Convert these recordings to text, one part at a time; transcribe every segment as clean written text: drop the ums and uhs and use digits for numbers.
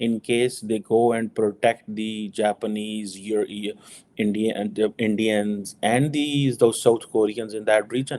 in case they go and protect the Japanese, Indians and those South Koreans in that region?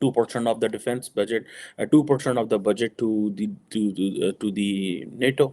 2% of the defense budget, 2% of the budget to the NATO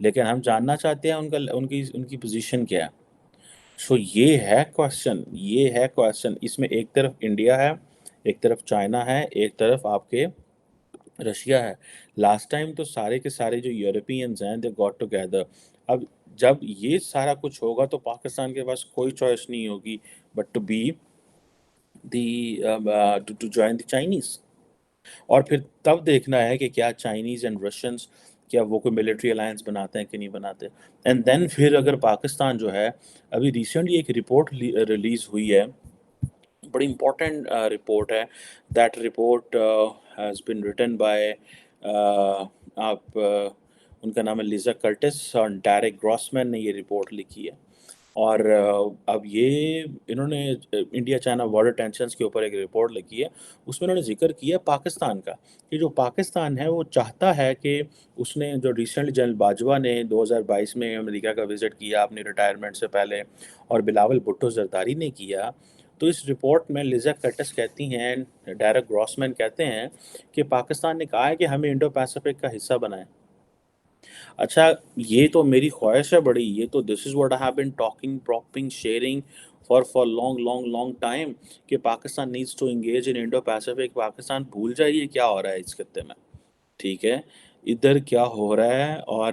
لیکن ہم جاننا چاہتے ہیں ان کی position کیا ہے. سو یہ ہے کوشچن، یہ ہے کوشچن. اس میں ایک طرف انڈیا ہے، ایک طرف چائنا ہے، ایک طرف آپ کے رشیا ہے. لاسٹ ٹائم تو سارے کے سارے جو یورپینز ہیں دے گاٹ ٹوگیدر. اب جب یہ سارا کچھ ہوگا تو پاکستان کے پاس کوئی چوائس نہیں ہوگی but to be the to join the Chinese. اور پھر تب دیکھنا ہے کہ کیا چائنیز اینڈ رشینس کیا وہ کوئی ملٹری الائنس بناتے ہیں کہ نہیں بناتے. اینڈ دین پھر اگر پاکستان جو ہے، ابھی ریسنٹلی ایک رپورٹ ریلیز ہوئی ہے، بڑی امپورٹنٹ رپورٹ ہے. That report has been written by آپ ان کا نام ہے لیزا کرٹس، اور ڈائریک گراسمین نے یہ رپورٹ لکھی ہے. اور اب یہ انہوں نے انڈیا چائنا بارڈر ٹینشنز کے اوپر ایک رپورٹ لکھی ہے. اس میں انہوں نے ذکر کیا پاکستان کا، کہ جو پاکستان ہے وہ چاہتا ہے کہ اس نے جو ریسنٹلی جنرل باجوہ نے 2022 میں امریکہ کا وزٹ کیا اپنی ریٹائرمنٹ سے پہلے، اور بلاول بھٹو زرداری نے کیا. تو اس رپورٹ میں لیزا کرٹس کہتی ہیں، ڈائریکٹ گراسمین کہتے ہیں کہ پاکستان نے کہا ہے کہ ہمیں انڈو پیسفک کا حصہ بنائیں. اچھا، یہ تو میری خواہش ہے بڑی، یہ تو this is what I have been talking propping sharing for long long long time, کہ Pakistan needs to engage in Indo Pacific. Pakistan بھول جائیے کیا ہو رہا ہے اس خطے میں، ٹھیک ہے، ادھر کیا ہو رہا ہے. اور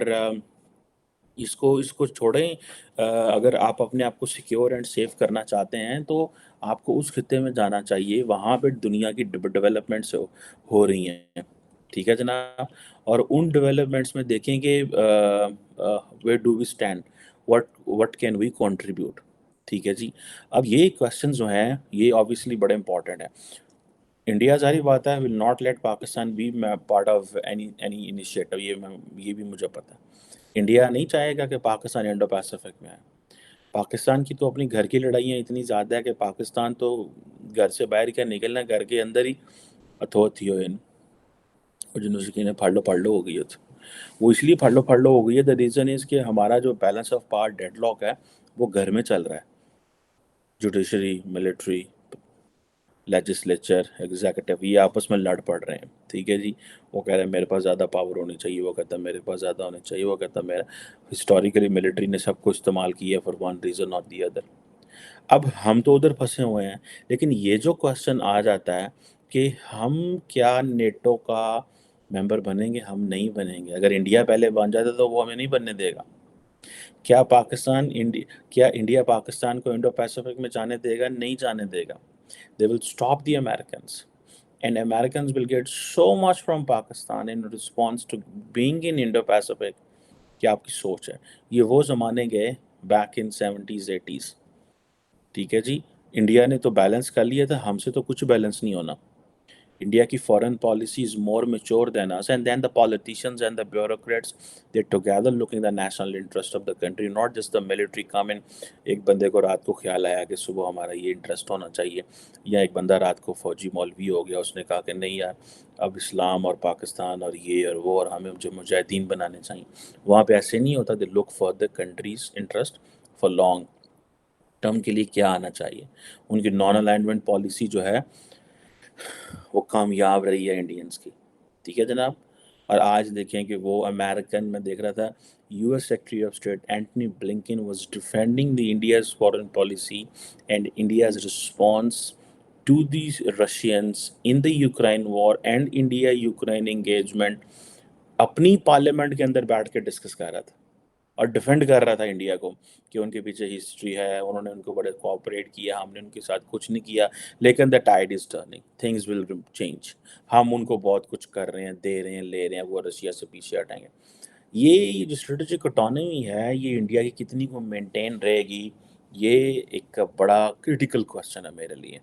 اس کو چھوڑیں. اگر آپ اپنے آپ کو سیکیور اینڈ سیف کرنا چاہتے ہیں تو آپ کو اس خطے میں جانا چاہیے، وہاں پہ دنیا کی ڈیولپمنٹس ہو رہی ہیں، ٹھیک ہے جناب. اور ان ڈیولپمنٹس میں دیکھیں کہ where do we stand, what can we contribute, ٹھیک ہے جی. اب یہ کوشچن جو ہیں یہ آبویسلی بڑے امپورٹنٹ ہیں. انڈیا ظاہری بات ہے will not let Pakistan be part of any initiative. یہ بھی مجھے پتہ ہے. انڈیا نہیں چاہے گا کہ پاکستان انڈو پیسفک میں ہے. پاکستان کی تو اپنی گھر کی لڑائیاں اتنی زیادہ ہے کہ پاکستان تو گھر سے باہر کیا نکلنا، گھر کے اندر ہی اتھو تھی ہو. اور جنہوں سے پھڑ لو ہو گئی ہے. وہ اس لیے پھڑ لو ہو گئی ہے، دا ریزن از کہ ہمارا جو balance of power deadlock ہے وہ گھر میں چل رہا ہے. جوڈیشری، ملٹری، لیجسلیچر، ایگزیکٹو، یہ آپس میں لڑ پڑ رہے ہیں، ٹھیک ہے جی. وہ کہہ رہے ہیں میرے پاس زیادہ پاور ہونی چاہیے، وہ کہتا ہے میرے پاس زیادہ ہونے چاہیے، وہ کہتا ہے میرا. ہسٹوریکلی ملٹری نے سب کو استعمال کیا ہے فار ون ریزن اور دی ادر. اب ہم تو ادھر پھنسے ہوئے ہیں. لیکن یہ جو کوشچن آ جاتا ہے کہ ہم کیا نیٹو کا ممبر بنیں گے، ہم نہیں بنیں گے. اگر انڈیا پہلے بن جاتا تو وہ ہمیں نہیں بننے دے گا. کیا انڈیا پاکستان کو انڈو پیسفک میں جانے دے گا؟ نہیں جانے دے گا. They will stop the Americans. And Americans will get so much from Pakistan in response to being in Indo-Pacific. کیا آپ کی سوچ ہے؟ یہ وہ زمانے گئے بیک ان 70s 80s. ٹھیک ہے جی. انڈیا نے تو بیلنس کر لیا تھا، ہم سے تو کچھ بیلنس نہیں ہونا. India کی foreign policy is more mature than us, and then the politicians and the bureaucrats, they're together looking the national interest of the country, not just the military come in. ایک بندے کو رات کو خیال آیا کہ صبح ہمارا یہ انٹرسٹ ہونا چاہیے، یا ایک بندہ رات کو فوجی مولوی ہو گیا، اس نے کہا کہ نہیں یار اب اسلام اور پاکستان اور یہ اور وہ اور ہمیں جو مجاہدین بنانے چاہیے. وہاں پہ ایسے نہیں ہوتا. they look for the country's interest for long term کے لیے کیا آنا چاہیے. ان کی نان الائنمنٹ پالیسی جو ہے وہ کامیاب رہی ہے انڈینس کی، ٹھیک ہے جناب. اور آج دیکھیں کہ وہ امریکن، میں دیکھ رہا تھا U S secretary of state Antony Blinken was defending the India's foreign policy and India's response to the Russians in the Ukraine war and India Ukraine engagement. اپنی پارلیمنٹ کے اندر بیٹھ کے ڈسکس کر رہا تھا اور ڈیفینڈ کر رہا تھا انڈیا کو کہ ان کے پیچھے ہسٹری ہے، انہوں نے ان کو بڑے کوآپریٹ کیا، ہم نے ان کے ساتھ کچھ نہیں کیا. لیکن the tide is turning, things will change. ہم ان کو بہت کچھ کر رہے ہیں، دے رہے ہیں، لے رہے ہیں، وہ رشیا سے پیچھے ہٹیں گے. یہ جو اسٹریٹجک اٹانومی ہے یہ انڈیا کی کتنی کو مینٹین رہے گی، یہ ایک بڑا کریٹیکل کوسچن ہے میرے لیے.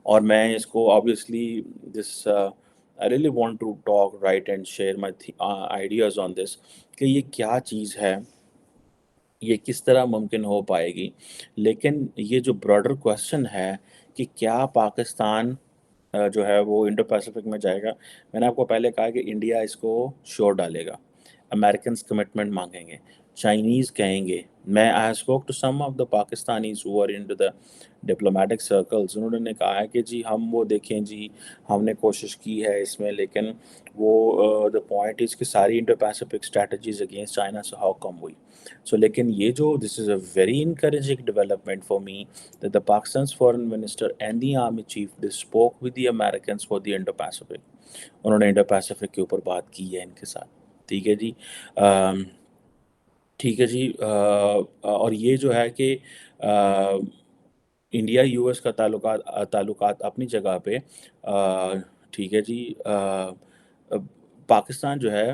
اور میں اس کو obviously this I really want to talk right and share my ideas on this کہ یہ کیا چیز ہے، یہ کس طرح ممکن ہو پائے گی. لیکن یہ جو براڈر کوسچن ہے کہ کیا پاکستان جو ہے وہ انڈو پیسفک میں جائے گا، میں نے آپ کو پہلے کہا کہ انڈیا اس کو شور ڈالے گا، امریکنز کمٹمنٹ مانگیں گے، چائنیز کہیں گے میں I spoke to some of the Pakistanis who are into the diplomatic circles, انہوں نے کہا ہے کہ جی ہم وہ دیکھیں جی ہم نے کوشش کی ہے اس میں، لیکن وہ دا پوائنٹ از کہ ساری Indo Pacific strategies against China سے ہاؤ کم ہوئی. سو لیکن یہ جو this is a very encouraging development for me that the Pakistan's foreign minister and the army chief they spoke with the Americans for the Indo-Pacific. انہوں نے Indo Pacific کے اوپر بات کی ہے ان کے ساتھ. ٹھیک ہے جی. ٹھیک ہے جی. اور یہ جو ہے کہ انڈیا یو ایس کا تعلقات اپنی جگہ پہ. ٹھیک ہے جی. پاکستان جو ہے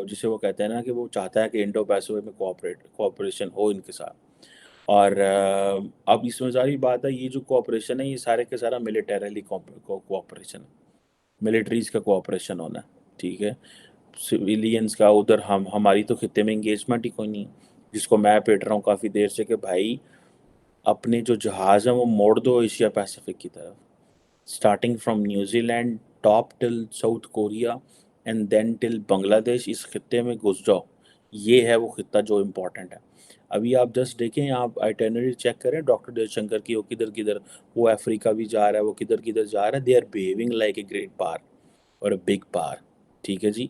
جسے وہ کہتے ہیں نا کہ وہ چاہتا ہے کہ انڈو پیسفک میں کوآپریشن ہو ان کے ساتھ. اور اب اس میں ظاہری بات ہے یہ جو کوآپریشن ہے یہ سارے کے سارا ملیٹریلی کوآپریشن، ملٹریز کا کوآپریشن ہونا ہے. ٹھیک ہے. سویلینس کا ادھر ہماری تو خطے میں انگیجمنٹ ہی کوئی نہیں ہے، جس کو میں پیٹ رہا ہوں کافی دیر سے کہ بھائی اپنے جو جہاز ہیں وہ موڑ دو ایشیا پیسفک کی طرف، starting from New Zealand top till South Korea and then till Bangladesh. اس خطے میں گھس جاؤ، یہ ہے وہ خطہ جو امپورٹنٹ ہے. ابھی آپ جسٹ دیکھیں، آپ آئٹنری چیک کریں ڈاکٹر جے شنکر کی، وہ کدھر کدھر، وہ افریقہ بھی جا رہا ہے، وہ کدھر کدھر جا رہا ہے. They are behaving like a great power اور اے بگ پار. ٹھیک ہے جی.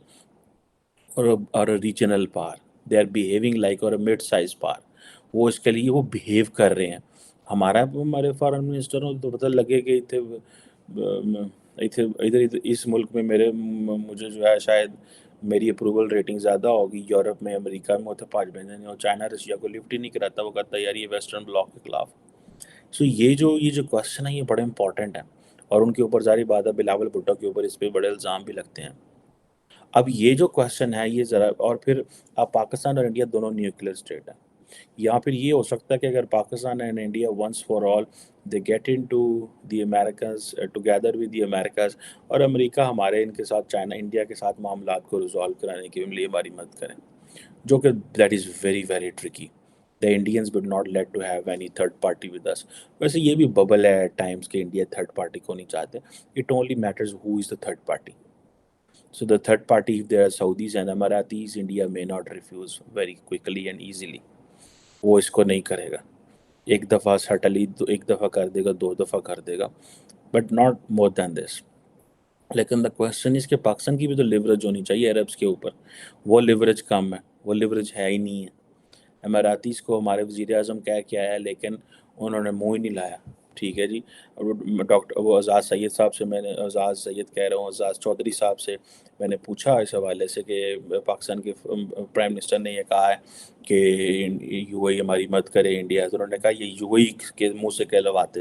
اور ریجنل پار. دے آر بیہیونگ لائک اور مڈ سائز پار. وہ اس کے لیے وہ بیہیو کر رہے ہیں. ہمارے فارن منسٹروں تو پتہ لگے کہ ادھر اس ملک میں مجھے جو ہے شاید میری اپروول ریٹنگ زیادہ ہوگی. یورپ میں، امریکہ میں ہوتے 5 مہینے اور چائنا رشیا کو لفٹ ہی نہیں کراتا. وہ کہتا ہے یار یہ ویسٹرن بلاک کے خلاف. سو یہ جو کوشچن ہے یہ بڑے امپورٹنٹ ہیں، اور ان کے اوپر ظاہری بات ہے بلاول بھٹو کے اوپر اس پہ بڑے الزام بھی لگتے ہیں. اب یہ جو کوشچن ہے یہ ذرا، اور پھر اب پاکستان اور انڈیا دونوں نیوکلیئر اسٹیٹ ہیں. یا پھر یہ ہو سکتا ہے کہ اگر Pakistan and India once for all they get into the Americas together with the Americas, اور امریکہ ہمارے ان کے ساتھ چائنا انڈیا کے ساتھ معاملات کو ریزالو کرانے کے لیے ہماری مدد کریں، جو کہ that is very very tricky. The Indians would not let to have any third party with us. ویسے یہ بھی ببل ہے ایٹ ٹائمس کہ انڈیا تھرڈ پارٹی کو نہیں چاہتے. It only matters who is the third party. So the third party, if there are Saudis and Emiratis, India may not refuse very quickly and easily. وہ اس کو نہیں کرے گا. ایک دفعہ سٹلی ایک دفعہ کر دے گا، 2 دفعہ کر دے گا، بٹ ناٹ مور دین دس. لیکن دا کوشچن اس کہ پاکستان کی بھی تو لیوریج ہونی چاہیے عربس کے اوپر. وہ لیوریج کم ہے، وہ لیوریج ہے ہی نہیں ہے. اماراتیز کو ہمارے وزیر اعظم کہہ کے آیا لیکن انہوں نے منہ ہی نہیں لایا. ٹھیک ہے جی. وہ اعزاز سید صاحب سے میں نے، اعزاز سید کہہ رہا ہوں، اعزاز چودھری صاحب سے میں نے پوچھا اس حوالے سے کہ پاکستان کے پرائم منسٹر نے یہ کہا ہے کہ یو اے ای ہماری مدد کرے انڈیا. تو انہوں نے کہا یہ یو اے ای کے منہ سے کہلواتے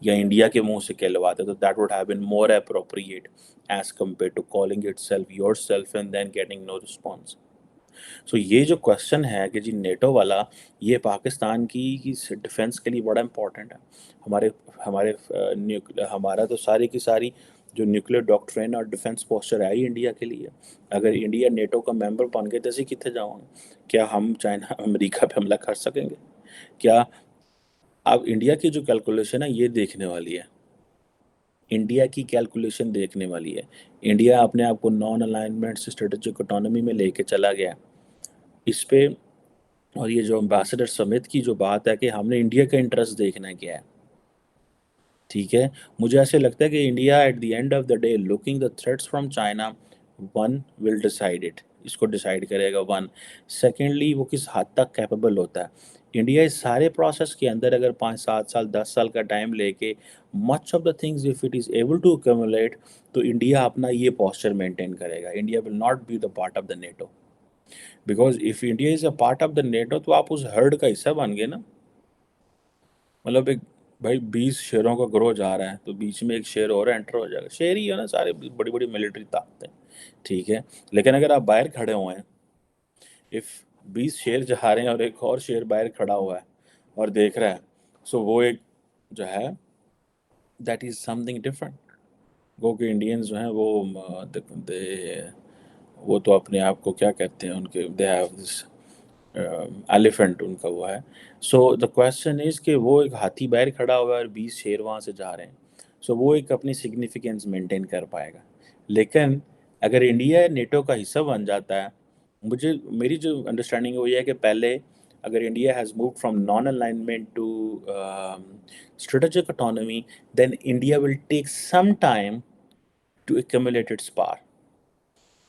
یا انڈیا کے منہ سے کہلواتے تو that would have been more appropriate as compare to calling it self your self and then getting no response. So یہ جو کوشچن ہے کہ جی نیٹو والا، یہ پاکستان کی ڈیفنس کے لیے بڑا امپورٹنٹ ہے. ہمارا تو ساری کی ساری جو نیوکلیئر ڈاکٹرین اور ڈیفنس پوسچر ہے ہی انڈیا کے لیے. اگر انڈیا نیٹو کا ممبر بن گئے تو اسی کتنے جاؤں گے؟ کیا ہم چائنا امریکہ پہ حملہ کر سکیں گے؟ کیا اب انڈیا کی جو کیلکولیشن ہے یہ دیکھنے والی ہے، انڈیا کی کیلکولیشن دیکھنے والی ہے. انڈیا اپنے آپ کو نان الائنمنٹ سے اسٹریٹجک اٹانومی میں لے کے چلا گیا اس پہ. اور یہ جو امبیسڈر سمت کی جو بات ہے کہ ہم نے انڈیا کا انٹرسٹ دیکھنا کیا ہے. ٹھیک ہے. مجھے ایسے لگتا ہے کہ India at the end of the day looking the threats from China, one will decide it, اس کو ڈیسائڈ کرے گا. ون سیکنڈلی وہ کس حد تک کیپیبل ہوتا ہے. انڈیا اس سارے پروسیس کے اندر اگر 5-7 سال 10 سال کا ٹائم لے کے much of the things of it is able to accumulate, تو انڈیا اپنا یہ پوسچر مینٹین کرے گا. India will not be the part of the NATO, because of India is a part of the NATO تو آپ اس heard کا حصہ بن گئے نا. مطلب ایک بھائی 20 شیروں کا گروہ جا رہا ہے تو بیچ میں ایک شیر اور انٹر ہو جائے گا. شیر ہی ہے نا سارے، بڑی بڑی ملٹری طاقتیں. ٹھیک ہے. لیکن اگر آپ باہر کھڑے ہوئے ہیں، اف 20 شیر جا رہے ہیں اور ایک اور شیر باہر کھڑا ہوا ہے اور دیکھ رہا ہے، سو وہ ایک جو ہے that is something different. گو کہ انڈینز جو ہیں وہ تو اپنے آپ کو کیا کہتے ہیں، ان کے دے ہیو دس ایلیفنٹ ان کا وہ ہے. سو دا کویسچن از کہ وہ ایک ہاتھی باہر کھڑا ہوا ہے اور 20 شیر وہاں سے جا رہے ہیں. سو وہ ایک اپنی سگنیفیکینس مینٹین کر پائے گا. لیکن اگر انڈیا نیٹو کا حصہ بن جاتا ہے، میری جو انڈرسٹینڈنگ ہے وہ یہ ہے کہ پہلے اگر India has moved from non alignment to strategic autonomy, then India will take some time to accumulate its power.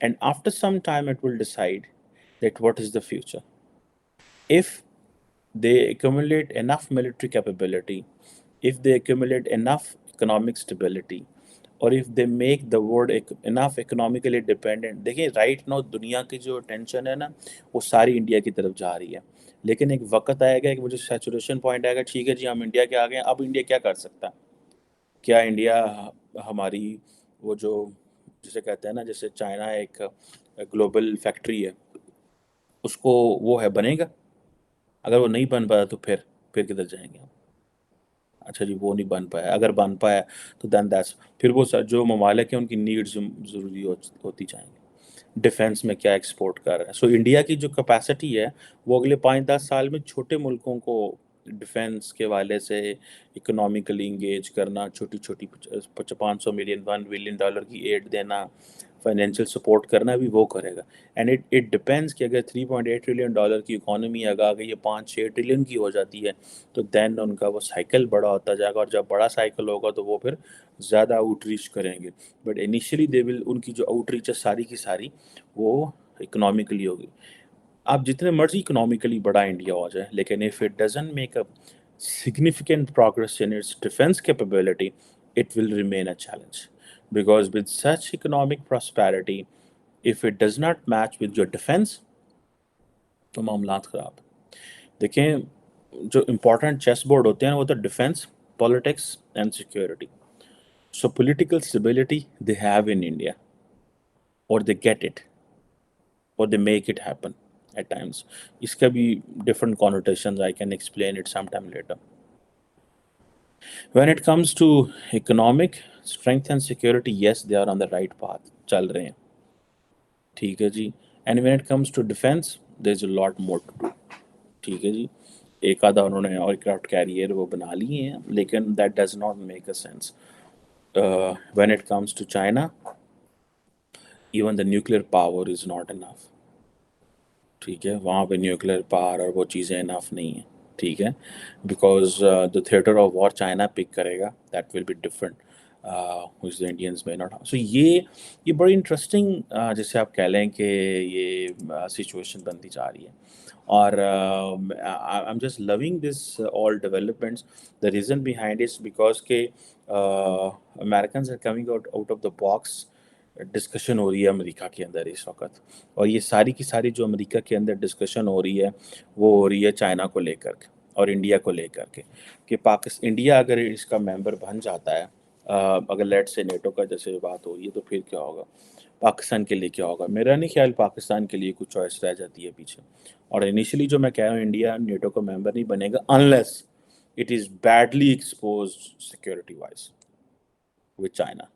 And after some time, it will decide that what is the future. If they accumulate enough military capability, if they accumulate enough economic stability, or if they make the world enough economically dependent. دیکھیں right نو دنیا کی جو tension ہے نا وہ ساری India کی طرف جا رہی ہے، لیکن ایک وقت آئے گا کہ وہ جو سیچوریشن پوائنٹ آئے گا، ٹھیک ہے جی ہم انڈیا کے آ گئے ہیں، اب انڈیا کیا کر سکتا ہے؟ کیا انڈیا ہماری وہ جو جسے کہتے ہیں نا، جیسے چائنا ایک گلوبل فیکٹری ہے، اس کو وہ ہے بنے گا؟ اگر وہ نہیں بن پایا تو پھر کدھر جائیں گے ہم؟ اچھا جی وہ نہیں بن پایا، اگر بن پایا تو دین دیٹس پھر وہ جو ممالک ہیں ان کی نیڈز ضروری ہوتی جائیں گی۔ ڈیفینس میں کیا ایکسپورٹ کر رہا ہے؟ سو انڈیا کی جو کیپیسٹی ہے وہ اگلے 5-10 سال میں چھوٹے ملکوں کو ڈیفینس کے والے سے اکنامیکلی انگیج کرنا، چھوٹی چھوٹی 500 ملین $1 بلین کی ایڈ دینا، فائنینشیل سپورٹ کرنا بھی وہ کرے گا۔ اینڈ اٹ ڈپینڈس کہ اگر $3.8 ٹریلین کی اکانومی اگر آگے یہ 5-6 ٹریلین کی ہو جاتی ہے تو دین ان کا وہ سائیکل بڑا ہوتا جائے گا، اور جب بڑا سائیکل ہوگا تو وہ پھر زیادہ آؤٹ ریچ کریں گے۔ بٹ انیشلی دے ول، ان کی جو آؤٹ ریچ ہے ساری کی ساری وہ اکنامیکلی ہوگی۔ آپ جتنے مرضی اکنامیکلی بڑا انڈیا ہو جائے، لیکن if it doesn't make a significant progress in its defense capability, it will remain a challenge. Because with such economic prosperity, if it does not match with your defense, تو معاملات خراب۔ دیکھیں جو important chess board ہوتے ہیں وہ تو defence, politics and security. So political stability they have in India, or they get it, or they make it happen at times. اس کا بھی different connotations, I can explain it sometime later. When it comes to economic strength and security, yes, they are on the right path، چل رہے ہیں، ٹھیک ہے جی۔ And when it comes to defense, there's a lot more to do، ٹھیک ہے جی۔ ایک آدھا انہوں نے aircraft carrier وہ بنا لیے ہیں، لیکن that does not make a sense. When it comes to China, even the nuclear power is not enough، ٹھیک ہے، وہاں پہ نیوکلیر پاور اور وہ چیزیں انف نہیں ہیں، ٹھیک ہے، because the theatre of war China pick کرے گا، that will be different which the Indians may not have. So یہ بڑی انٹرسٹنگ جیسے آپ کہہ لیں کہ یہ سچویشن بنتی جا رہی ہے، اور I'm just loving this all developments. The reason behind is because کہ Americans are coming out of the box. Discussion ہو رہی ہے امریکہ کے اندر اس وقت، اور یہ ساری کی ساری جو امریکہ کے اندر ڈسکشن ہو رہی ہے وہ ہو رہی ہے چائنا کو لے کر کے اور انڈیا کو لے کر کے، کہ انڈیا اگر اس کا ممبر بن جاتا ہے، اگر لیٹ سے نیٹو کا جیسے بات ہو رہی ہے، تو پھر کیا ہوگا پاکستان کے لیے؟ کیا ہوگا؟ میرا نہیں خیال پاکستان کے لیے کچھ چوائس رہ جاتی ہے پیچھے۔ اور انیشلی جو میں کہہ رہا ہوں انڈیا نیٹو کا ممبر نہیں بنے گا unless it is badly exposed security wise with China,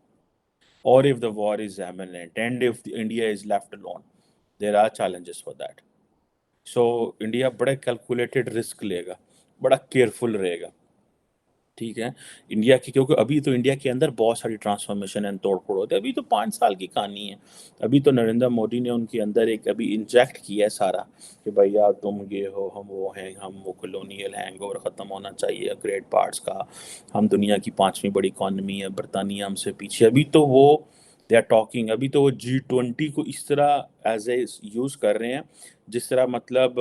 or if the war is imminent and if India is left alone. There are challenges for that. So India بڑے calculated risk لے گا، بڑا careful رہے گا، ٹھیک ہے۔ India کی کیونکہ ابھی تو انڈیا کے اندر بہت ساری ٹرانسفارمیشن اینڈ توڑ پھوڑ ہوتے ہیں، ابھی تو 5 سال کی کہانی ہے، ابھی تو نریندر مودی نے ان کے اندر ایک ابھی انجیکٹ کیا ہے سارا کہ بھیا تم یہ ہو، ہم وہ ہیں، ہم وہ کلونیل ہینگ اوور ختم ہونا چاہیے گریٹ پارٹس کا، ہم دنیا کی 5ویں بڑی اکانومی ہے، برطانیہ ہم سے پیچھے۔ ابھی تو وہ دے آر ٹاکنگ، ابھی تو وہ G20 کو اس طرح ایز اے یوز کر رہے ہیں جس طرح مطلب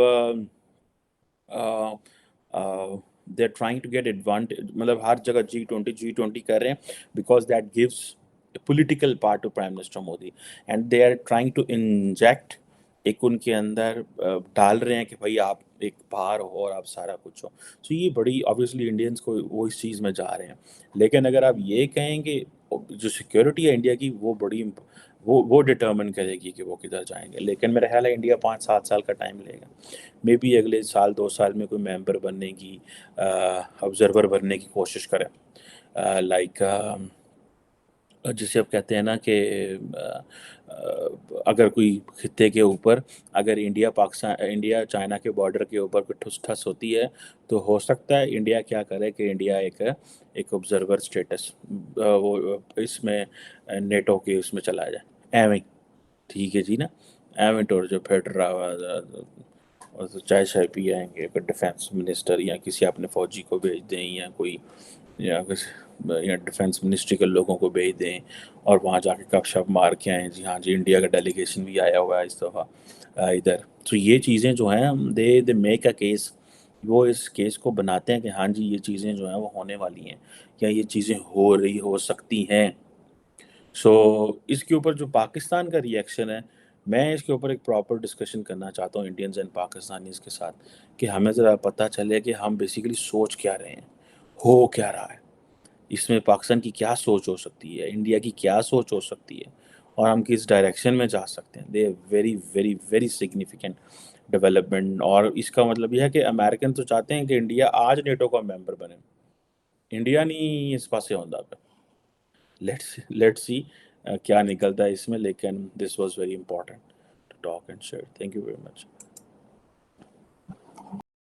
they are trying to get advantage, مطلب ہر جگہ G20 کر رہے ہیں because that gives a political part to prime minister Modi, and they are trying to inject ایک ان کے اندر ڈال رہے ہیں کہ بھائی آپ ایک باہر ہو اور آپ سارا کچھ ہو۔ سو یہ بڑی آبویسلی انڈینس کو وہ اس چیز میں جا رہے ہیں، لیکن اگر آپ یہ کہیں کہ جو سیکورٹی ہے انڈیا کی وہ بڑی وہ ڈٹرمن کرے گی کہ وہ کدھر جائیں گے، لیکن میرا خیال ہے انڈیا 5-7 سال کا ٹائم لے گا، مے بی اگلے 1-2 سال میں کوئی ممبر بننے کی آبزرور بننے کی کوشش کرے، لائک جسے آپ کہتے ہیں نا کہ اگر کوئی خطے کے اوپر اگر انڈیا چائنا کے بارڈر کے اوپر کوئی ٹھس ٹھس ہوتی ہے تو ہو سکتا ہے انڈیا کیا کرے کہ انڈیا ایک آبزرور اسٹیٹس وہ اس میں نیٹو کے اس میں چلا جائے ایویں، ٹھیک ہے جی نا، ایویں ٹور جو پھیٹ رہا ہوا چائے شائے پی آئیں گے، پھر ڈیفینس منسٹر یا کسی اپنے فوجی کو بھیج دیں یا کوئی یا ڈیفینس منسٹری کے لوگوں کو بھیج دیں اور وہاں جا کے گپ شپ مار کے آئیں، جی ہاں جی انڈیا کا ڈیلیگیشن بھی آیا ہوا ہے اس دفعہ ادھر. تو یہ چیزیں جو ہیں دے میک اے کیس، وہ اس کیس کو بناتے ہیں کہ ہاں جی یہ چیزیں جو ہیں وہ ہونے والی ہیں یا یہ چیزیں ہو سکتی ہیں. سو اس کے اوپر جو پاکستان کا ری ایکشن ہے، میں اس کے اوپر ایک پراپر ڈسکشن کرنا چاہتا ہوں انڈینز اینڈ پاکستانیز کے ساتھ، کہ ہمیں ذرا پتہ چلے کہ ہم بیسیکلی سوچ کیا رہے ہیں، ہو کیا رہا ہے، اس میں پاکستان کی کیا سوچ ہو سکتی ہے، انڈیا کی کیا سوچ ہو سکتی ہے، اور ہم کس ڈائریکشن میں جا سکتے ہیں. They very very very significant development. اور اس کا مطلب یہ ہے کہ امریکن تو چاہتے ہیں کہ انڈیا آج نیٹو کا ممبر بنے، انڈیا نہیں اس پاسے ہوتا پہ. لیٹس سی کیا نکلتا ہے اس میں، لیکن this was very important to talk and share. Thank you very much.